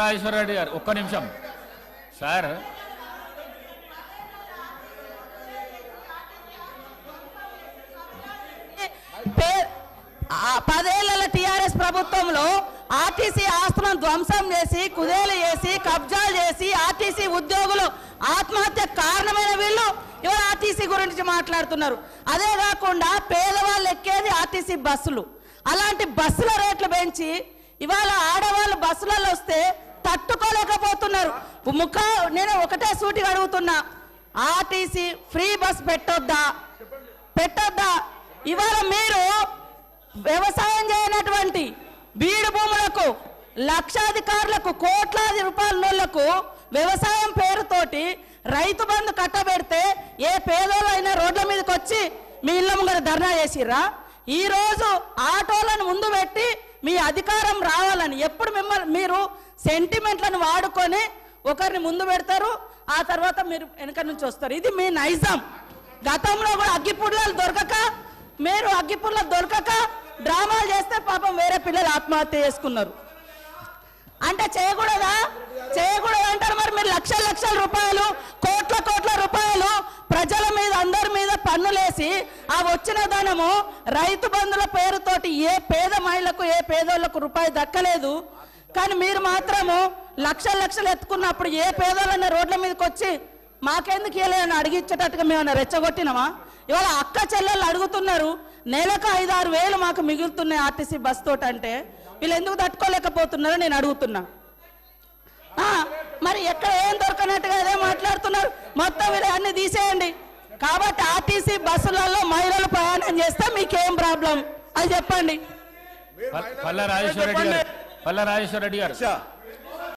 రాజేశ్వర రెడ్డి గారు ఒక్క నిమిషం సార్. పదేళ్ల టీఆర్ఎస్ ప్రభుత్వంలో ఆర్టీసీ ఆస్తులను ధ్వంసం చేసి కుదేలు చేసి కబ్జాలు చేసి ఆర్టీసీ ఉద్యోగులు ఆత్మహత్య కారణమైన వీళ్ళు ఇవాళ ఆర్టీసీ గురించి మాట్లాడుతున్నారు. అదే కాకుండా పేదవాళ్ళు ఎక్కేది ఆర్టీసీ బస్సులు. అలాంటి బస్సుల రేట్లు పెంచి ఇవాళ ఆడవాళ్ళు బస్సులలో వస్తే తట్టుకోలేకపోతున్నారు. నేను ఒకటే సూటిగా అడుగుతున్నా, ఆర్టీసీ ఫ్రీ బస్ పెట్టొద్దా? ఇవాళ మీరు వ్యవసాయం చేయనటువంటి బీడు భూములకు లక్షాధికారులకు కోట్లాది రూపాయల నోళ్లకు వ్యవసాయం పేరుతోటి రైతు బంధు కట్టబెడితే ఏ పేదోళ్ళైనా రోడ్ల మీదకి వచ్చి మీ ఇళ్ళ ముంగర ధర్నా చేసిర్రా? ఈరోజు ఆటోలను ముందు పెట్టి మీ అధికారం రావాలని ఎప్పుడు మీరు సెంటిమెంట్లను వాడుకొని ఒకరిని ముందు పెడతారు, ఆ తర్వాత మీరు వెనక నుంచి వస్తారు. ఇది మీ నైజం. గతంలో కూడా అగ్గిపుల్లలు దొరకక డ్రామాలు చేస్తే పాపం వేరే పిల్లలు ఆత్మహత్య చేసుకున్నారు. అంటే చేయకూడదా అంటారు. మరి మీరు లక్షల రూపాయలు కోట్ల రూపాయలు ప్రజల మీద అందరి మీద పన్నులేసి ఆ వచ్చిన ధనము రైతు బంధుల పేరుతోటి ఏ పేద మహిళకు ఏ పేదోళ్లకు రూపాయి దక్కలేదు. కానీ మీరు మాత్రము లక్షలు ఎత్తుకున్నప్పుడు ఏ పేదోళ్ళన్న రోడ్ల మీదకి వచ్చి మాకెందుకు ఇవ్వలేదని అడిగించేటట్టుగా మేమన్నా రెచ్చగొట్టినామా? ఇవాళ అక్క చెల్లెళ్ళు అడుగుతున్నారు, నెలకు 5-6 వేలు మాకు మిగులుతున్నాయి ఆర్టీసీ బస్ తోటి. అంటే వీళ్ళు ఎందుకు తట్టుకోలేకపోతున్నారో నేను అడుగుతున్నా. మరి ఎక్కడ ఏం దొరకనట్టుగా అదే మాట్లాడుతున్నారు. మొత్తం వీళ్ళు అన్ని తీసేయండి. కాబట్టి ఆర్టీసీ బస్సులలో మహిళలు ప్రయాణం చేస్తే మీకేం ప్రాబ్లం అది చెప్పండి. పల్లా రాజేశ్వర రెడ్డి గారు